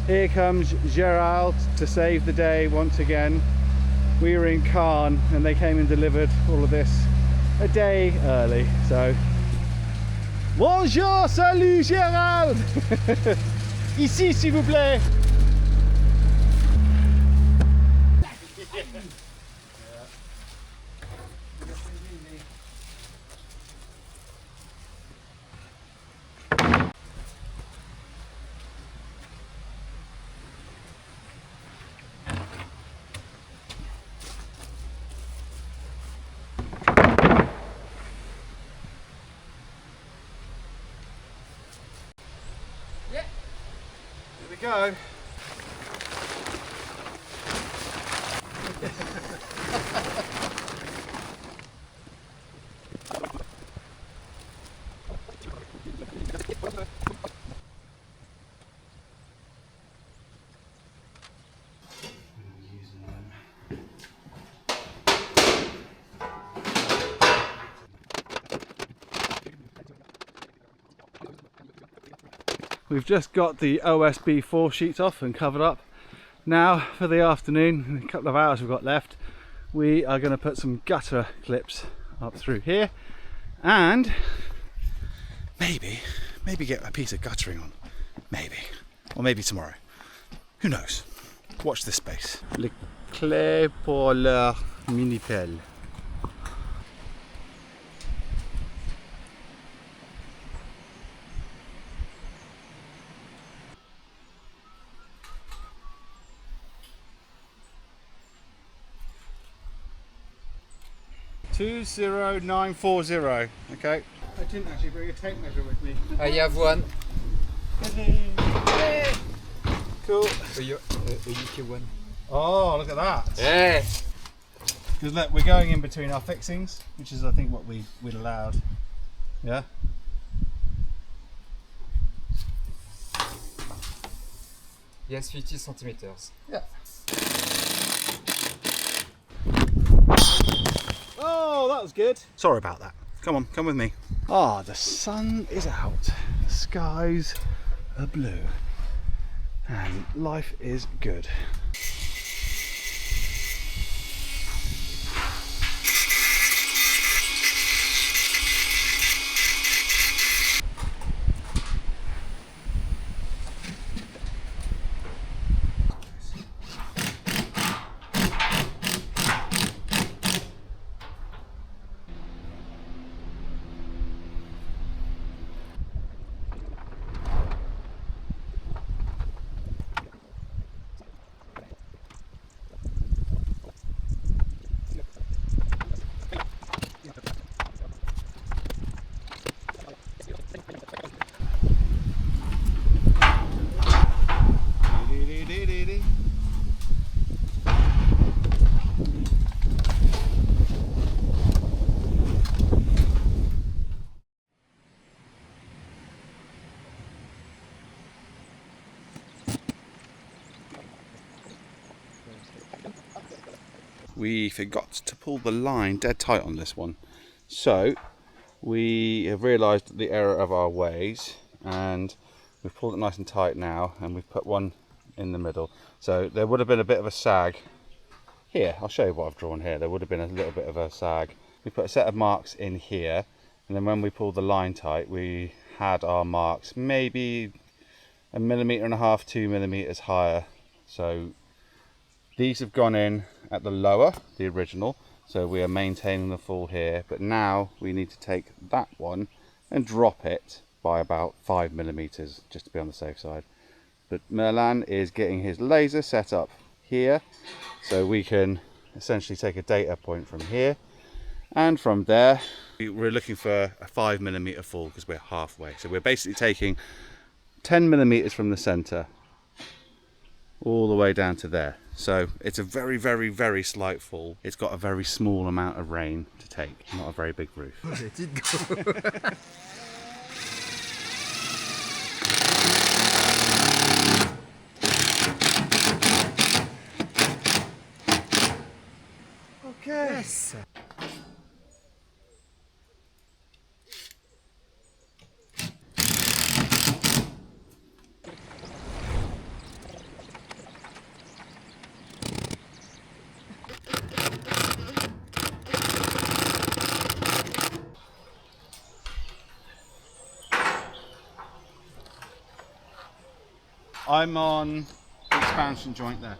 Here comes Gerald to save the day once again. We were in Caen and they came and delivered all of this a day early, so bonjour, salut Gerald. Ici s'il vous plaît. Go. We've just got the OSB 4 sheets off and covered up. Now for the afternoon, a couple of hours we've got left, we are going to put some gutter clips up through here and maybe get a piece of guttering on. Maybe. Or maybe tomorrow. Who knows? Watch this space. Les clés pour leur mini-pelle. $20940. Okay. I didn't actually bring a tape measure with me. I have one. Hey. Cool. A UK one. Oh, look at that. Yeah. Because look, we're going in between our fixings, which is I think what we'd allowed. Yeah. Yes, 50 centimeters. Yeah. Oh, that was good. Sorry about that. Come on, come with me. Ah, the sun is out. The skies are blue. And life is good. we forgot to pull the line dead tight on this one. So we have realised the error of our ways, and we've pulled it nice and tight now, and we've put one in the middle. So there would have been a bit of a sag here. I'll show you what I've drawn here. There would have been a little bit of a sag. We put a set of marks in here, and then when we pulled the line tight, we had our marks maybe 1.5 millimeters, 2 millimeters higher. So these have gone in at the lower, the original, so we are maintaining the full here, but now we need to take that one and drop it by about 5 millimeters just to be on the safe side. But Merlin is getting his laser set up here, so we can essentially take a data point from here, and from there we're looking for a 5 millimeter full because we're halfway. So we're basically taking 10 millimeters from the center all the way down to there. So it's a very, very, very slight fall. It's got a very small amount of rain to take, not a very big roof. Let it go. Okay. Yes. I'm on the expansion joint there.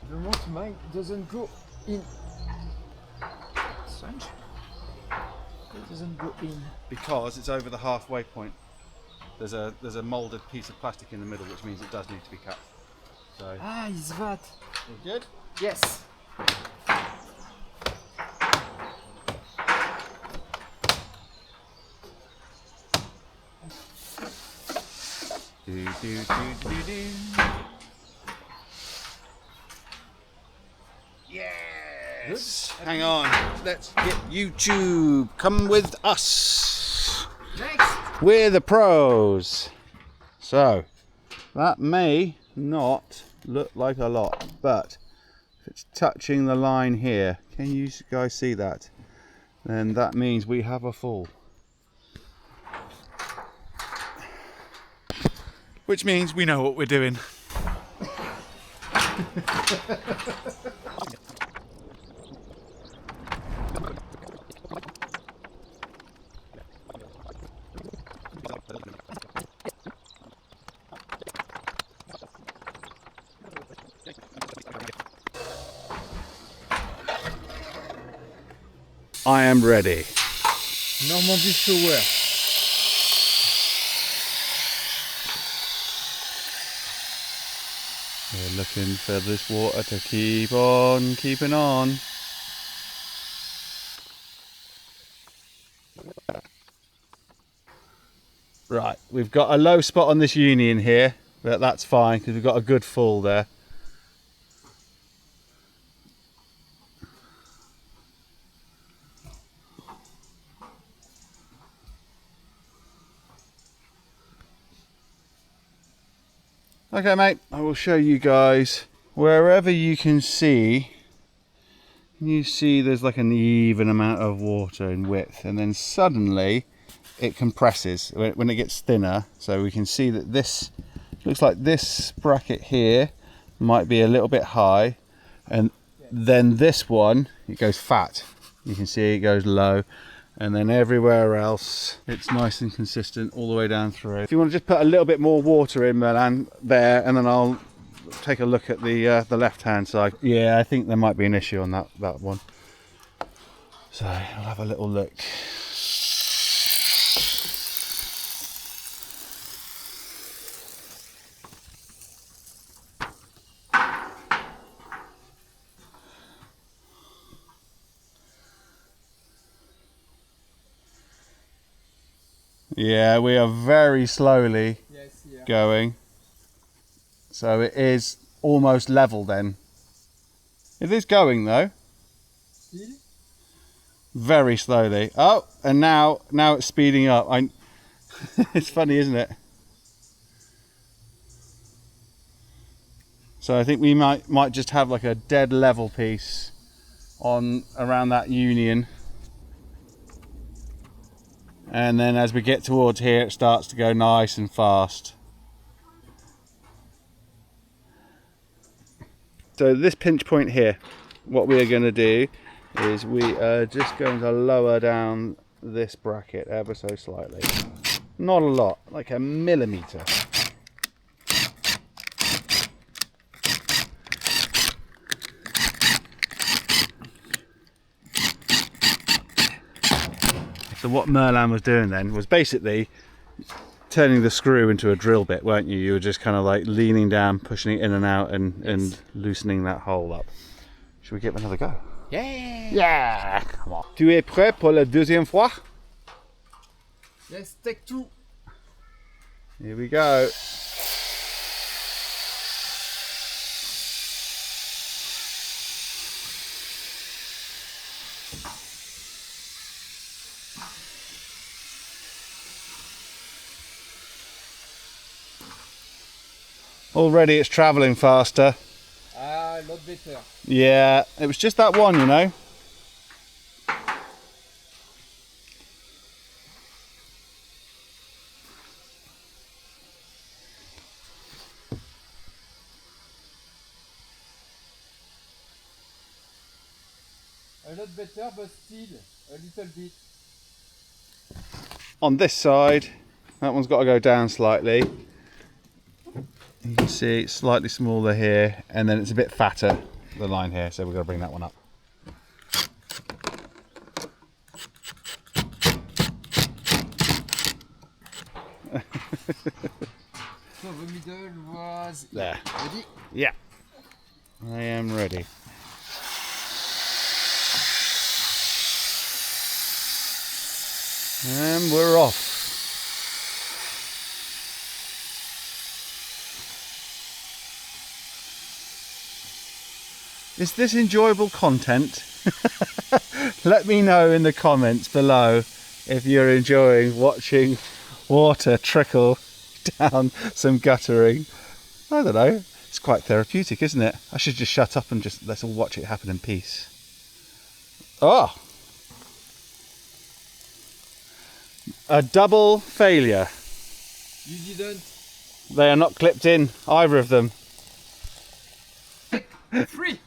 The most mine doesn't go in. Strange. It doesn't go in. Because it's over the halfway point. There's a moulded piece of plastic in the middle, which means it does need to be cut. So Ah, is that? we're good. Yes. Do, do, do, do, do. Yes! Hang on, let's get YouTube. Come with us. Next. We're the pros. So, that may not look like a lot, but if it's touching the line here, can you guys see that? Then that means we have a full. Which means we know what we're doing. I am ready. Normandy shower. We're looking for this water to keep on keeping on. Right, we've got a low spot on this union here, but that's fine because we've got a good full there. Okay mate, I will show you guys wherever you can see there's like an even amount of water in width, and then suddenly it compresses when it gets thinner. So we can see that this looks like this bracket here might be a little bit high, and then this one, it goes fat. You can see it goes low, and then everywhere else it's nice and consistent all the way down through. If you want to just put a little bit more water in, Merlin, there, and then I'll take a look at the left hand side. Yeah, I think there might be an issue on that one, so I'll have a little look. Yeah, we are very slowly going. So it is almost level then. It is going though. Very slowly. Oh, and now it's speeding up. It's funny, isn't it? So I think we might just have like a dead level piece on around that union. And then as we get towards here, it starts to go nice and fast. So this pinch point here, what we are going to do is we are just going to lower down this bracket ever so slightly. Not a lot, like a millimetre. So what Merlin was doing then was basically turning the screw into a drill bit, weren't you? You were just kind of like leaning down, pushing it in and out and loosening that hole up. Should we give it another go? Yeah. Yeah! Come on. Tu es prêt pour la deuxième fois? Yes, take 2. Here we go. Already it's travelling faster. Ah, a lot better. Yeah, it was just that one, you know. A lot better, but still a little bit. On this side, that one's got to go down slightly. You can see it's slightly smaller here, and then it's a bit fatter, the line here, so we've got to bring that one up. So the middle was There. ready. Yeah, I am ready. And we're off. Is this enjoyable content? Let me know in the comments below if you're enjoying watching water trickle down some guttering. I don't know, it's quite therapeutic, isn't it? I should just shut up and just let's all watch it happen in peace. Oh! A double failure. You didn't. They are not clipped in, either of them. 3.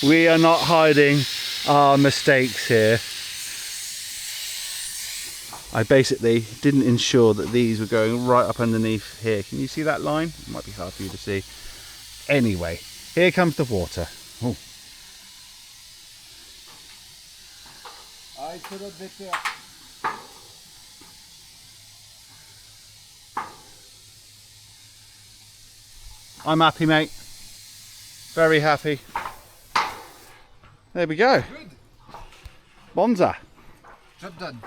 We are not hiding our mistakes here. I basically didn't ensure that these were going right up underneath here. Can you see that line? It might be hard for you to see. Anyway, here comes the water. Oh. Ah, it's a lot better. I'm happy, mate. Very happy. There we go. Good. Bonza. Job done.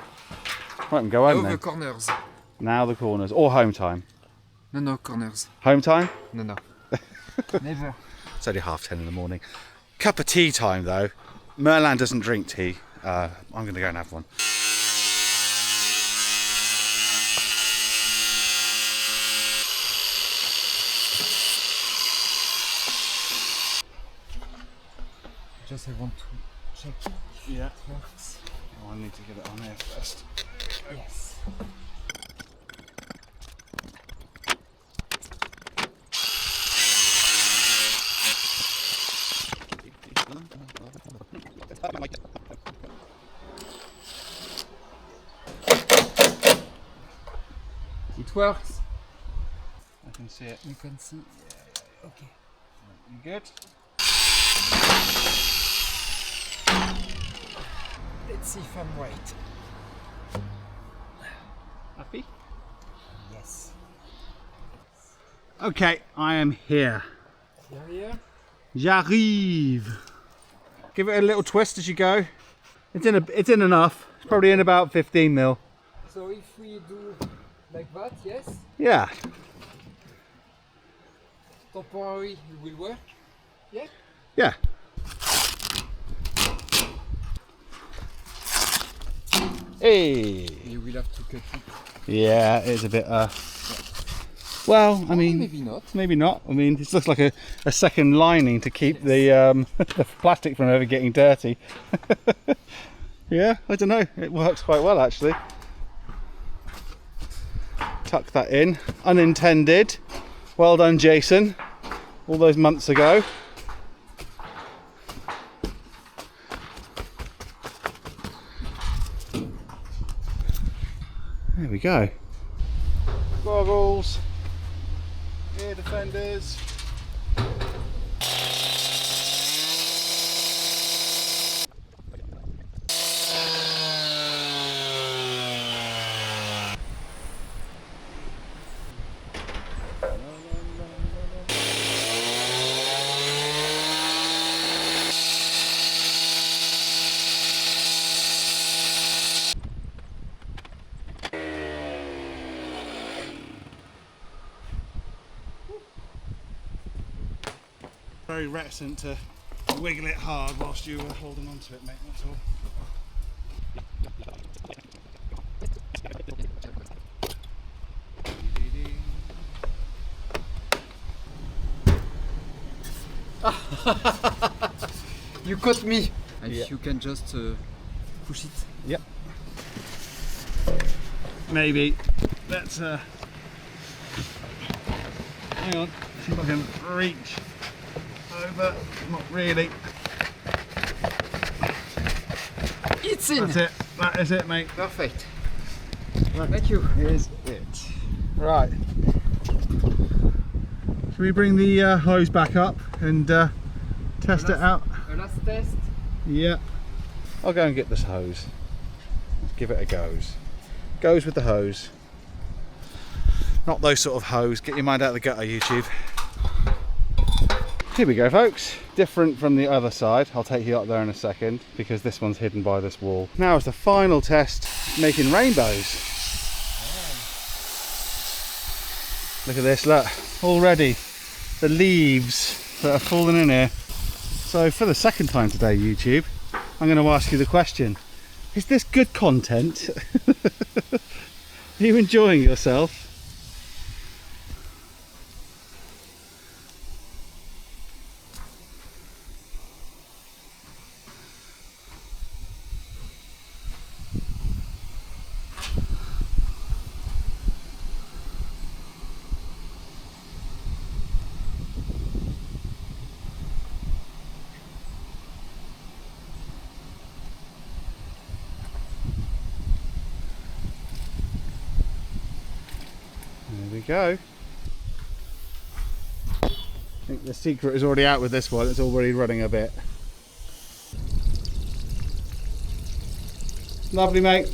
Right, and go home Now then. the corners. Now the corners, or home time. No, corners. Home time? No. Never. It's only 10:30 in the morning. Cup of tea time though. Merlin doesn't drink tea. I'm going to go and have one. Just I want to check if Yeah. it works. Oh, I need to get it on there first. Yes. It works. I can see it. You can see. Okay. You good? Let's see if I'm right. Happy? Yes. Okay, I am here. You're here? J'arrive. Give it a little twist as you go. It's in enough. It's probably in about 15 mil. So if we do like that, yes, Yeah. temporary it will work. Yeah. Yeah. Hey. You will have to cut it. Yeah, it's a bit Well, I mean, maybe not. Maybe not. I mean, this looks like a second lining to keep the the plastic from ever getting dirty. Yeah, I don't know. It works quite well actually. Tuck that in. Unintended. Well done, Jason. All those months ago. There we go. Goggles. Ear defenders. Very reticent to wiggle it hard whilst you were holding on to it, mate, that's all. You caught me. Yeah. You can just push it. Yep. Maybe. Let's hang on, see if I can reach over. Not really. It's in. That's it. That is it, mate. Perfect. That Thank you. is it. Right. Should we bring the hose back up and test it out? A last test. Yeah. I'll go and get this hose. Let's give it a goes. Goes with the hose. Not those sort of hose. Get your mind out of the gutter, YouTube. Here we go, folks. Different from the other side. I'll take you up there in a second because this one's hidden by this wall. Now is the final test, making rainbows. Look at this, look. Already the leaves that are falling in here. So for the second time today, YouTube, I'm going to ask you the question. Is this good content? Are you enjoying yourself? There we go. I think the secret is already out with this one. It's already running a bit. Lovely, mate.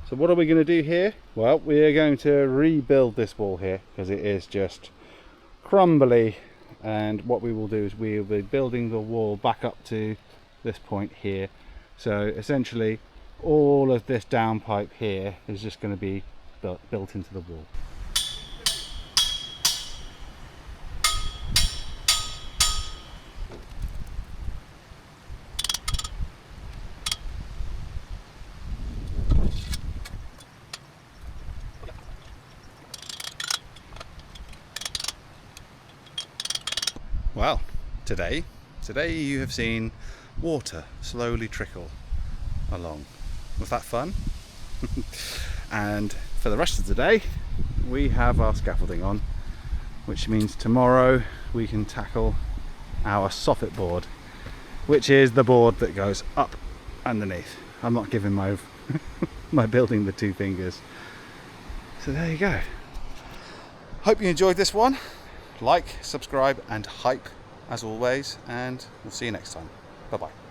So what are we going to do here? Well, we are going to rebuild this wall here because it is just crumbly, and what we will do is we will be building the wall back up to this point here. So essentially all of this downpipe here is just going to be built into the wall. Well, today you have seen water slowly trickle along. Was that fun? And for the rest of the day we have our scaffolding on, which means tomorrow we can tackle our soffit board, which is the board that goes up underneath. I'm not giving my my building the two fingers. So there you go. Hope you enjoyed this one. Like, subscribe and hype as always, and we'll see you next time. Bye bye.